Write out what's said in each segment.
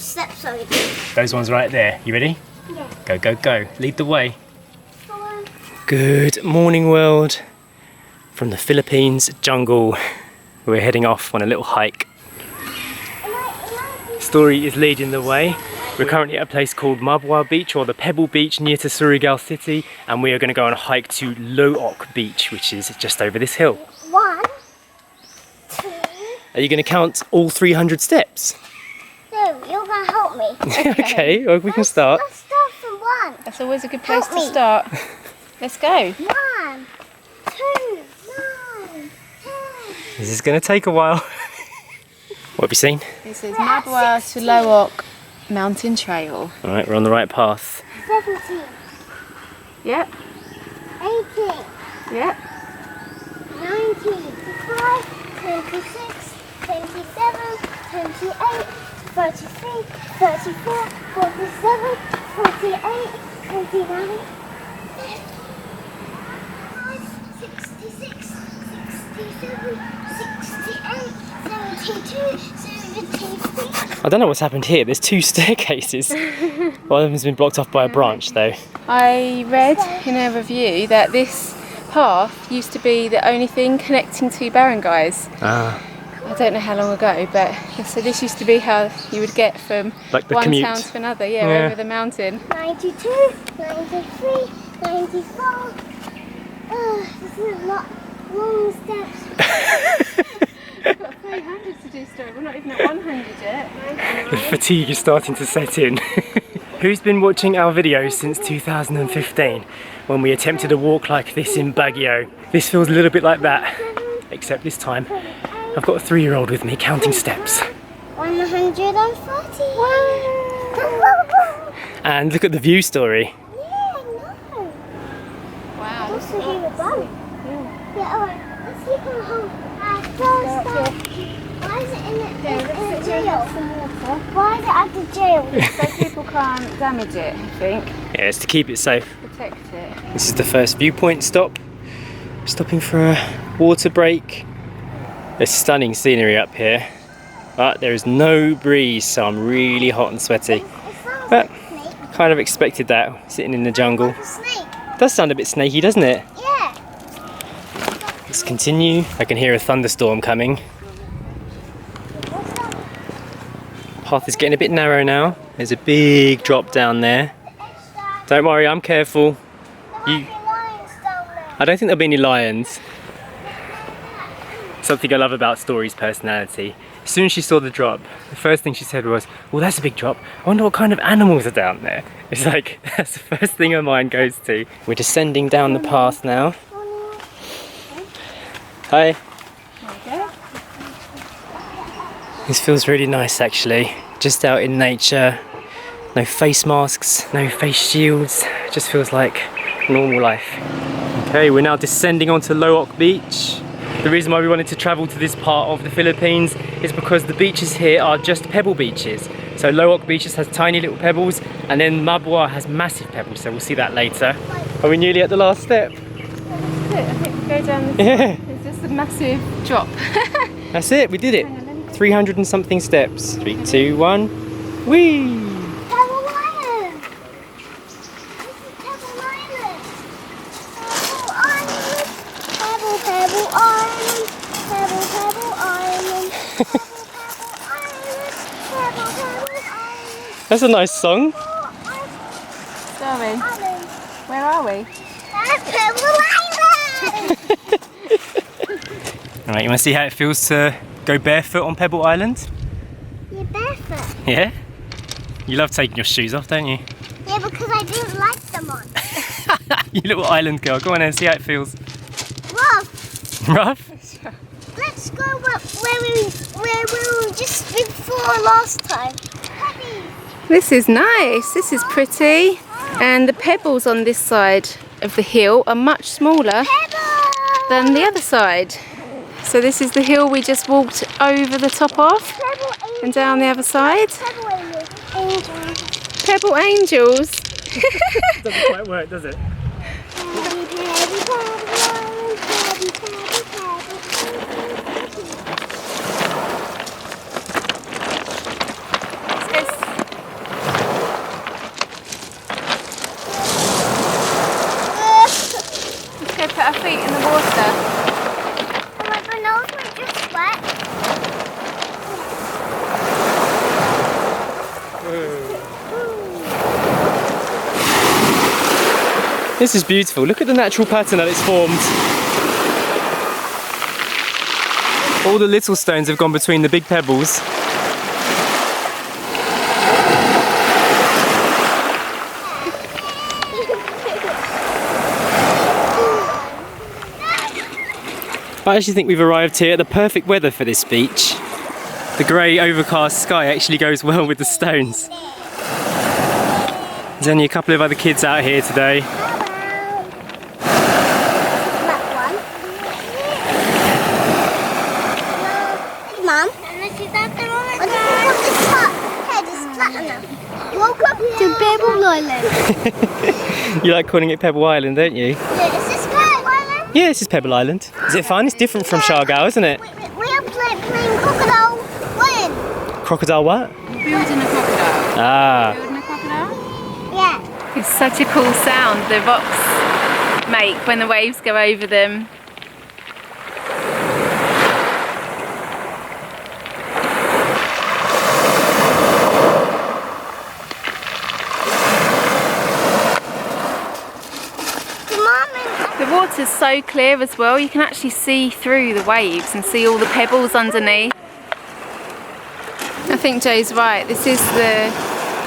steps are you? Those ones right there. You ready? Yeah. Go, go, go. Lead the way. Good morning, world. From the Philippines jungle, we're heading off on a little hike. Story is leading the way. We're currently at a place called Mabwa Beach, or the Pebble Beach, near to Surigao city, and we are going to go on a hike to Look Beach, which is just over this hill. 1, 2. Are you going to count all 300 steps? No, you're going to help me. Okay, well, we can start. Let's start from 1. That's always a good place Help me. to start. Let's go. 1, 2, 9, 10. This is going to take a while. What have you seen? This is Mabwa to Look Mountain Trail. All right, we're on the right path. 17. Yep. 18. Yep. 19. 25. 26. 27. 28. 33. 34. 47. 48. 49. 66, 67, 68, 72, 73. I don't know what's happened here. There's 2 staircases. One of them's been blocked off by a branch, though. I read in a review that this path used to be the only thing connecting 2 barangays. Ah. I don't know how long ago, but so this used to be how you would get from Like the one commute. town to another, Yeah. over the mountain. 92, 93, 94. This is a lot long steps. We've got 300 to do still. We're not even at 100 yet. The fatigue is starting to set in. Who's been watching our videos since 2015 when we attempted a walk like this in Baguio? This feels a little bit like that, except this time I've got a 3-year-old with me counting steps. 140. And look at the view, Story. Yeah, no. Wow. Also here above. Yeah, alright. Let's see how home. Why is it in the jail? Why is it at the jail? So people can't damage it, I think. Yeah, it's to keep it safe. Protect it. This is the first viewpoint stop. Stopping for a water break. There's stunning scenery up here, but there is no breeze, so I'm really hot and sweaty. It sounds But like a snake. kind of expected that, sitting in the jungle. Like a snake. Does sound a bit snaky, doesn't it? Yeah. Let's continue. I can hear a thunderstorm coming. Path is getting a bit narrow now. There's a big drop down there. Don't worry, I'm careful. There might be lions down there. I don't think there'll be any lions. Something I love about Story's personality. As soon as she saw the drop, the first thing she said was, well, that's a big drop. I wonder what kind of animals are down there. It's like, that's the first thing her mind goes to. We're descending down the path now. Hi. There we go. This feels really nice, actually. Just out in nature. No face masks, no face shields. It just feels like normal life. Okay, we're now descending onto Look Beach. The reason why we wanted to travel to this part of the Philippines is because the beaches here are just pebble beaches. So Look Beach just has tiny little pebbles, and then Mabwa has massive pebbles, so we'll see that later. Are we nearly at the last step? That's it. I think we go down this. Yeah. It's just a massive drop. That's it, we did it. 300 and something steps. 3, 2, 1. Whee! Pebble Island. This is Pebble Island. Pebble Island. Pebble Island. Pebble Pebble Island. Pebble Island. That's a nice song. Sorry. Island. Where are we? That's Pebble Island. Alright, you want to see how it feels to go barefoot on Pebble Island? You're barefoot. Yeah? You love taking your shoes off, don't you? Yeah, because I didn't like them on. You little island girl. Go on then, see how it feels. Rough. Rough? Let's go where we were just before last time. Heavy. This is nice. This is pretty. And the pebbles on this side of the hill are much smaller than the other side. So this is the hill we just walked over the top of, and down the other side. Pebble angels. Doesn't quite work, does it? This is beautiful. Look at the natural pattern that it's formed. All the little stones have gone between the big pebbles. I actually think we've arrived here at the perfect weather for this beach. The grey overcast sky actually goes well with the stones. There's only a couple of other kids out here today. Mum, welcome to Pebble Island. You like calling it Pebble Island, don't you? Yeah, is this Pebble Island? Yeah, this is Pebble Island. Is it fun? It's different from Siargao, isn't it? We are playing crocodile when? Crocodile what? Building a crocodile. Ah. Building a crocodile? Yeah. It's such a cool sound the rocks make when the waves go over them. The water's so clear as well, you can actually see through the waves and see all the pebbles underneath. I think Joe's right, this is the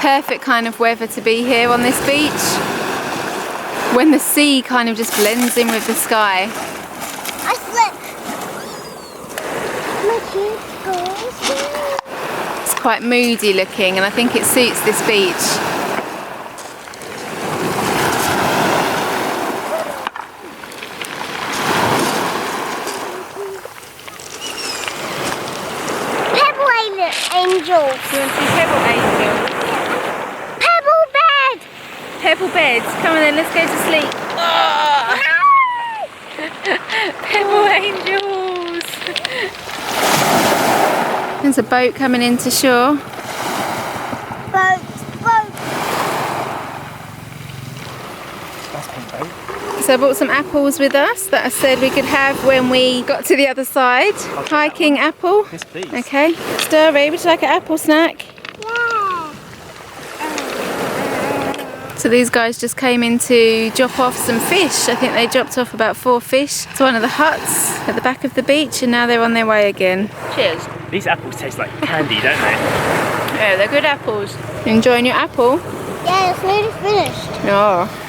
perfect kind of weather to be here on this beach. When the sea kind of just blends in with the sky. I slipped. It's quite moody looking and I think it suits this beach. Angels. You want to see pebble angels? Pebble bed. Pebble beds. Come on then, let's go to sleep. Oh! Pebble angels. There's a boat coming into shore. Boat. So I brought some apples with us that I said we could have when we got to the other side. Hiking apple. Yes, please. Okay. Story, would you like an apple snack? Yeah. So these guys just came in to drop off some fish. I think they dropped off about 4 fish to one of the huts at the back of the beach and now they're on their way again. Cheers. These apples taste like candy, don't they? Yeah, they're good apples. Enjoying your apple? Yeah, it's nearly finished. Oh.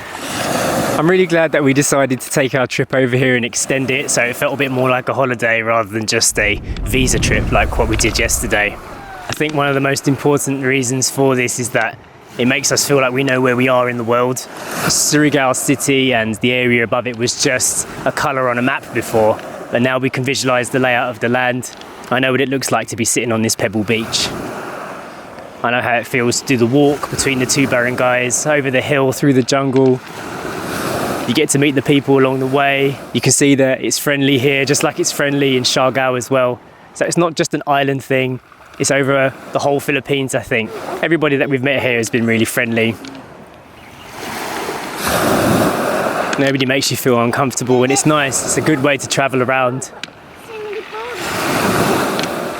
I'm really glad that we decided to take our trip over here and extend it so it felt a bit more like a holiday rather than just a visa trip like what we did yesterday. I think one of the most important reasons for this is that it makes us feel like we know where we are in the world. Surigao city and the area above it was just a colour on a map before, but now we can visualise the layout of the land. I know what it looks like to be sitting on this pebble beach. I know how it feels to do the walk between the 2 barangays, over the hill, through the jungle. You get to meet the people along the way. You can see that it's friendly here, just like it's friendly in Siargao as well. So it's not just an island thing, it's over the whole Philippines, I think. Everybody that we've met here has been really friendly. Nobody makes you feel uncomfortable and it's nice. It's a good way to travel around.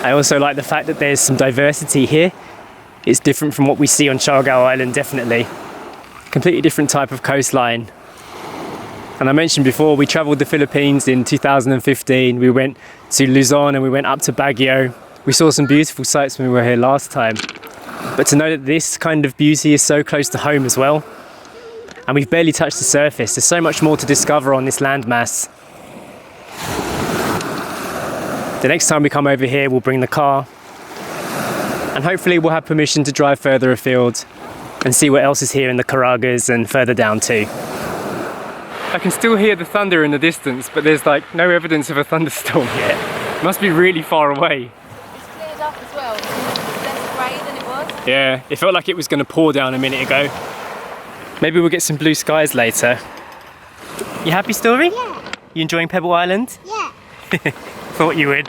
I also like the fact that there's some diversity here. It's different from what we see on Siargao Island, definitely. Completely different type of coastline. And I mentioned before, we travelled the Philippines in 2015. We went to Luzon and we went up to Baguio. We saw some beautiful sights when we were here last time. But to know that this kind of beauty is so close to home as well. And we've barely touched the surface. There's so much more to discover on this landmass. The next time we come over here, we'll bring the car. And hopefully we'll have permission to drive further afield and see what else is here in the Caragas and further down too. I can still hear the thunder in the distance, but there's like no evidence of a thunderstorm yet. It must be really far away. It's cleared up as well. It's less grey than it was. Yeah, it felt like it was going to pour down a minute ago. Maybe we'll get some blue skies later. You happy, Story? Yeah. You enjoying Pebble Island? Yeah. Thought you would.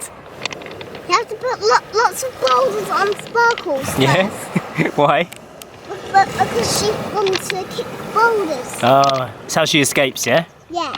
You have to put lots of boulders on sparkles first. Yeah? Why? But because she wants to kick boulders. Oh, that's how she escapes, yeah? Yeah.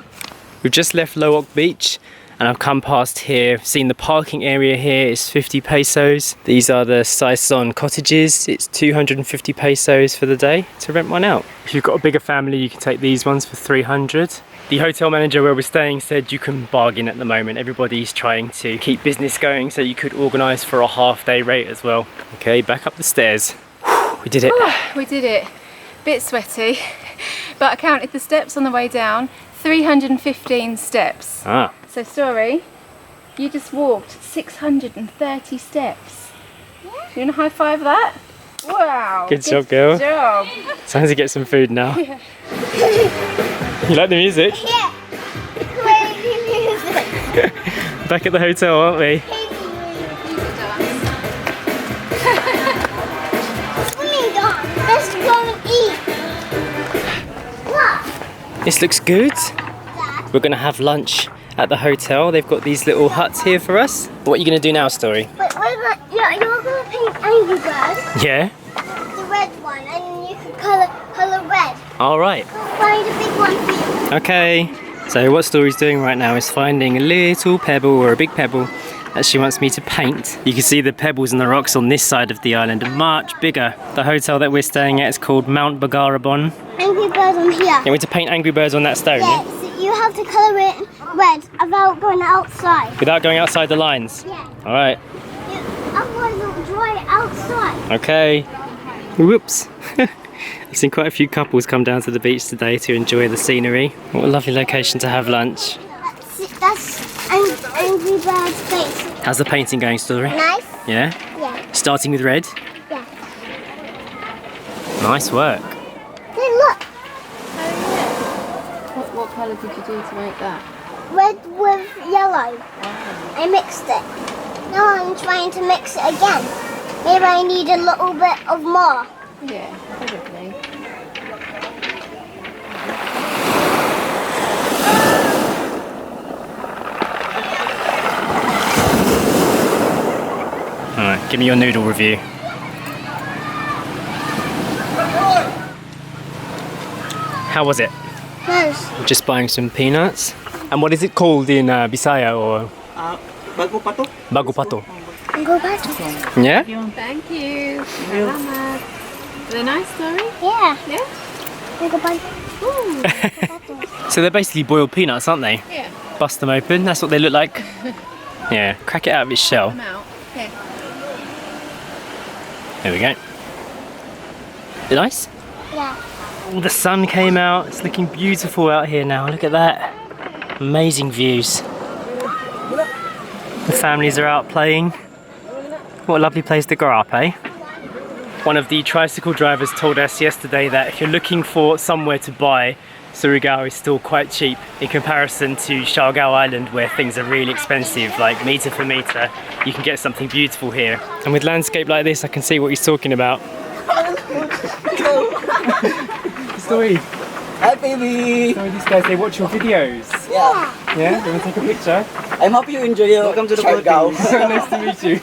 We've just left Loak Beach And I've come past here, seen the parking area here is 50 pesos. These are the saison cottages. It's 250 pesos for the day to rent one out. If you've got a bigger family, you can take these ones for 300. The hotel manager where we're staying said you can bargain at the moment. Everybody's trying to keep business going, so you could organise for a half-day rate as well. Okay, back up the stairs. Whew, we did it. We did it. Bit sweaty, but I counted the steps on the way down. 315 steps. Ah. So Story, you just walked 630 steps. Yeah. You want to high five that? Wow. Good job, girl. Good job. Time to get some food now. Yeah. You like the music? Yeah. Crazy music. Back at the hotel, aren't we? Swimming dog. Let's go and eat. Look. This looks good. We're gonna have lunch at the hotel. They've got these little huts here for us. What are you gonna do now, Story? Wait, you're gonna paint Angry Birds. Yeah? The red one, and you can color red. All right. Find a big one for you. Okay. So what Story's doing right now is finding a little pebble or a big pebble that she wants me to paint. You can see the pebbles and the rocks on this side of the island are much bigger. The hotel that we're staying at is called Mount Bagarabon. Angry Birds on here. You want to paint Angry Birds on that stone? Yeah, so you have to color it red without going outside. Without going outside the lines? Yeah. All right. Otherwise it'll dry outside. Okay. Whoops. I've seen quite a few couples come down to the beach today to enjoy the scenery. What a lovely location to have lunch. That's Angry Bird's face. How's the painting going, Story? Nice? Yeah? Yeah. Starting with red? Yeah. Nice work. Hey, look. What colour did you do to make that? Red with yellow. I mixed it. Now I'm trying to mix it again. Maybe I need a little bit of more. Yeah, probably. Alright, give me your noodle review. How was it? Nice. Just buying some peanuts. And what is it called in Bisaya or? Bago pa to. Bago pato. Go back. Yeah? Thank you. Salamat. The nice Story? Yeah. Yeah? Go back. Ooh. So they're basically boiled peanuts, aren't they? Yeah. Bust them open, that's what they look like. Yeah, crack it out of its shell. Come out. Okay. There we go. Is it nice? Yeah. Oh, the sun came out. It's looking beautiful out here now. Look at that. Amazing views. The families are out playing. What a lovely place to grow up, eh? One of the tricycle drivers told us yesterday that if you're looking for somewhere to buy, Surigao is still quite cheap in comparison to Siargao Island, where things are really expensive, like meter for meter. You can get something beautiful here. And with landscape like this, I can see what he's talking about. Story. Hi, baby. So these guys, they watch your videos. Yeah. Yeah? You want to take a picture? I'm happy you enjoy your Welcome to the Siargao. Nice to meet you.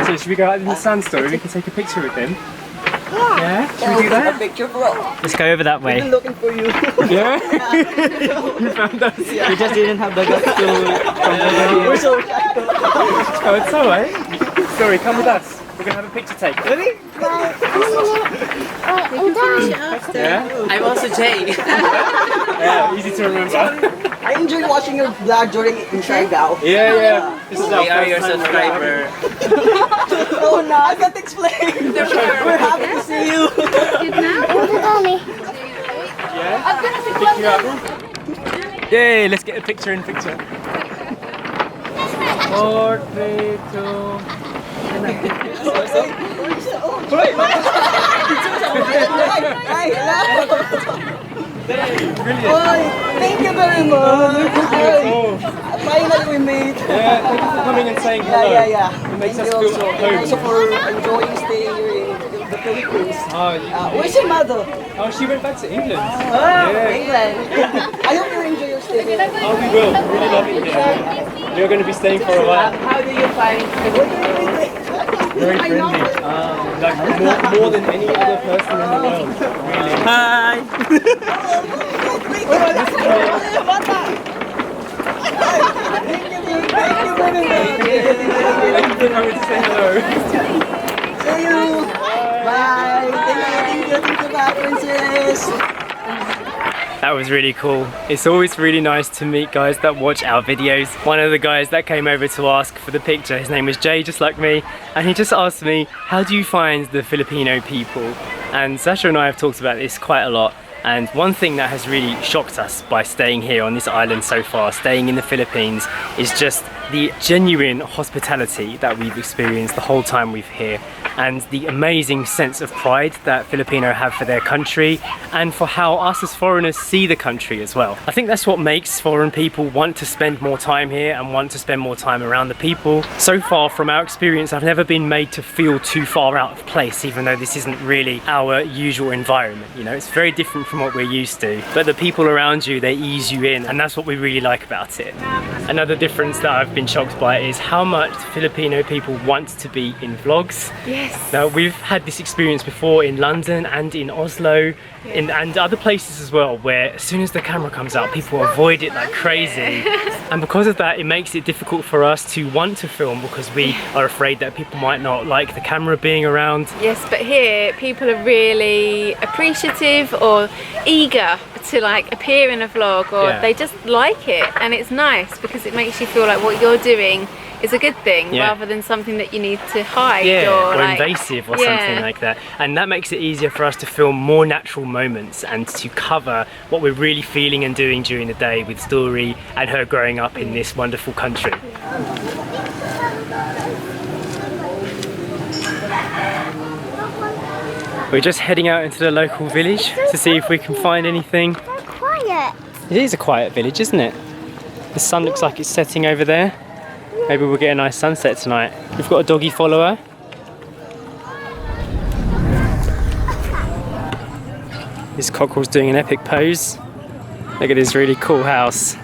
So should we go out in the sun, Story? We can take a picture with them. Yeah? Should we do A that? picture, bro. Let's go over that I've way. been looking for you. Yeah? You found us. Yeah. We just didn't have the guts to come over here. We're so shy. Oh, it's alright. Story, come with us. We're gonna have a picture taken. Ready? Yeah? I'm also Jay. Yeah, easy to remember. I enjoyed watching your vlog during in Siargao. Yeah. This is We are your subscriber. Oh no, I can't explain. We're happy to see you. Yeah? Pick you up. Yay, let's get a picture in picture. 4, 3, 2. Thank you very much. Finally we meet. Yeah, thank you for coming and saying hello. Yeah. It makes Thank us you feel also. at home. Also for enjoying staying here in the Philippines. Where's your mother? Oh, she went back to England. England. I hope you enjoy your stay here. Oh, we will. Really love it here. You're going to be staying for a while. How do you find Very friendly. Like more than any other person in the world. Really. Hi. Thank you for coming to say hello. See you. Bye. Thank you, bye, princess. That was really cool. It's always really nice to meet guys that watch our videos. One of the guys that came over to ask for the picture, his name was Jay, just like me, and he just asked me, how do you find the Filipino people? And Sacha and I have talked about this quite a lot. And one thing that has really shocked us by staying here on this island so far, staying in the Philippines, is just the genuine hospitality that we've experienced the whole time we've here, and the amazing sense of pride that Filipino have for their country and for how us as foreigners see the country as well. I think that's what makes foreign people want to spend more time here and want to spend more time around the people. So far from our experience, I've never been made to feel too far out of place, even though this isn't really our usual environment. You know, it's very different from what we're used to, but the people around you, they ease you in, and that's what we really like about it. Another difference that I've been shocked by is how much Filipino people want to be in vlogs. Yes. Now, we've had this experience before in London and in Oslo, and other places as well, where as soon as the camera comes out, people avoid it like crazy. And because of that, it makes it difficult for us to want to film, because we are afraid that people might not like the camera being around. Yes, but here people are really appreciative or eager to like appear in a vlog, or they just like it, and it's nice because it makes you feel like what you're doing is a good thing, rather than something that you need to hide or like, invasive or something like that. And that makes it easier for us to film more natural moments and to cover what we're really feeling and doing during the day with Story and her growing up in this wonderful country. We're just heading out into the local village to see if we can find anything. So quiet. It is a quiet village, isn't it? The sun looks like it's setting over there. Maybe we'll get a nice sunset tonight. We've got a doggy follower. This cockerel's doing an epic pose. Look at this really cool house.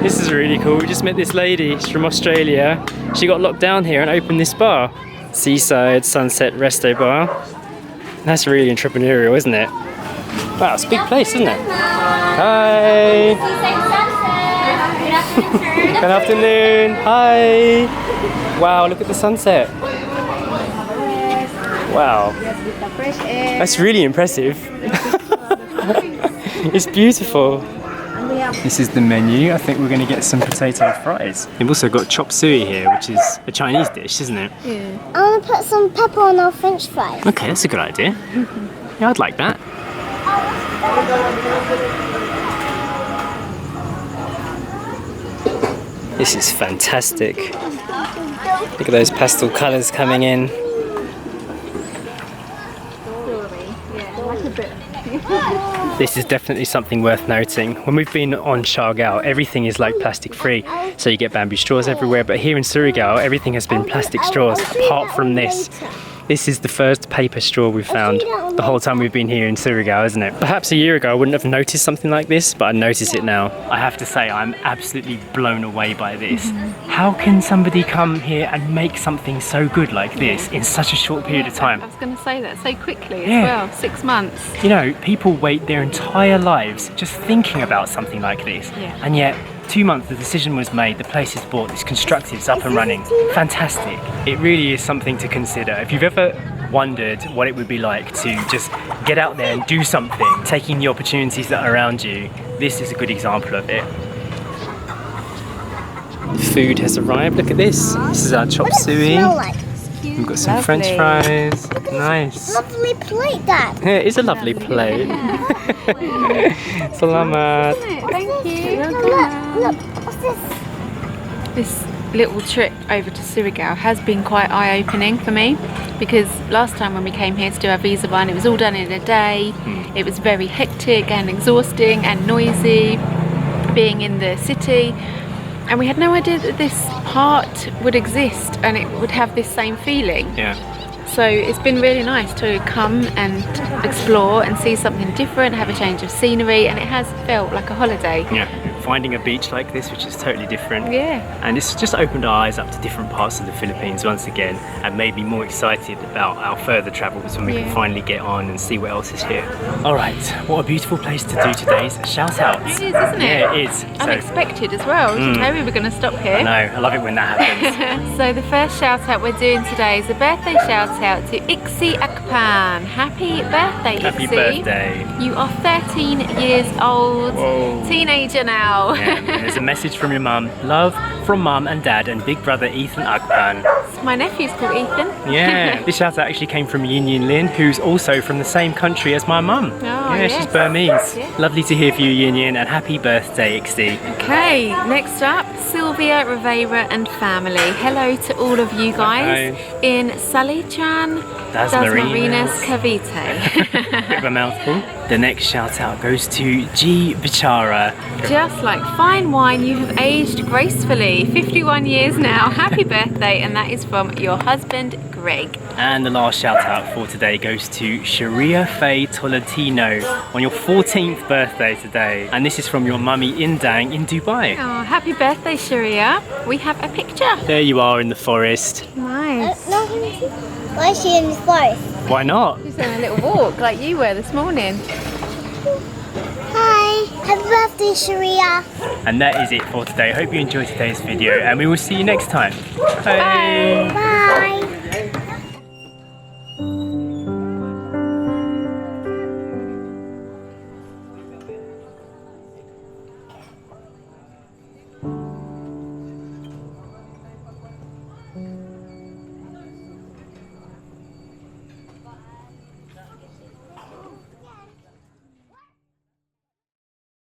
This is really cool. We just met this lady. She's from Australia. She got locked down here and opened this bar. Seaside Sunset Resto Bar. That's really entrepreneurial, isn't it? Wow, it's a big place, isn't it? Hi! Good afternoon! Hi! Wow, look at the sunset. Wow. That's really impressive. It's beautiful. This is the menu. I think we're going to get some potato fries. They've also got chop suey here, which is a Chinese dish, isn't it? Yeah. I want to put some pepper on our French fries. Okay, that's a good idea. Yeah, I'd like that. This is fantastic. Look at those pastel colours coming in. This is definitely something worth noting. When we've been on Siargao, everything is like plastic free. So you get bamboo straws everywhere, but here in Surigao, everything has been plastic straws apart from this. This is the first paper straw we've found the whole time we've been here in Surigao, isn't it? Perhaps a year ago I wouldn't have noticed something like this, but I notice it now. I have to say I'm absolutely blown away by this. How can somebody come here and make something so good like this in such a short period of time? I was going to say that so quickly as well, 6 months. You know, people wait their entire lives just thinking about something like this, and yet 2 months the decision was made, the place is bought, it's constructed, it's up and running. Fantastic. It really is something to consider. If you've ever wondered what it would be like to just get out there and do something, taking the opportunities that are around you, this is a good example of it. Food has arrived, look at this. This is our chop suey. We've got some French fries. Nice. Lovely plate, Dad. Yeah, it is a lovely plate. Salamat. Thank you. Look, what's this? This little trip over to Surigao has been quite eye-opening for me, because last time when we came here to do our visa one, it was all done in a day. It was very hectic and exhausting and noisy being in the city, and we had no idea that this part would exist and it would have this same feeling. Yeah. So it's been really nice to come and explore and see something different, have a change of scenery, and it has felt like a holiday. Yeah. finding a beach like this, which is totally different. Yeah. And it's just opened our eyes up to different parts of the Philippines once again, and made me more excited about our further travels when we can finally get on and see what else is here. Alright, what a beautiful place to do today's shout out. It is, isn't it? Yeah, it is. So, Unexpected as well. Didn't know we were going to stop here. I know, I love it when that happens. So the first shout out we're doing today is a birthday shout out to Ixi Akpan. Happy birthday, Happy Ixi. birthday. You are 13 years old. Whoa. Teenager now. Yeah, and there's a message from your mum. Love from mum and dad and big brother Ethan Akpan. My nephew's called Ethan. Yeah, this shout out actually came from Yin Yin Lin, who's also from the same country as my mum. Oh, yeah, yes. she's Burmese. Yeah. Lovely to hear from you, Yin Yin, and happy birthday, Ixi. Okay, next up, Sylvia, Rivera and family. Hello to all of you guys in Salitran, Das Marinas, Marinas. Cavite. Bit of a mouthful. The next shout out goes to G Bichara. Just like fine wine, you have aged gracefully. 51 years now. Happy birthday, and that is from your husband, Greg. And the last shout out for today goes to Sharia Faye Tolentino on your 14th birthday today. And this is from your mummy Indang in Dubai. Oh, happy birthday, Sharia. We have a picture. There you are in the forest. Nice. No, why is she in the forest? Why not? Just on a little walk like you were this morning. Hi. Happy birthday, Sharia. And that is it for today. Hope you enjoyed today's video, and we will see you next time. Bye. Bye.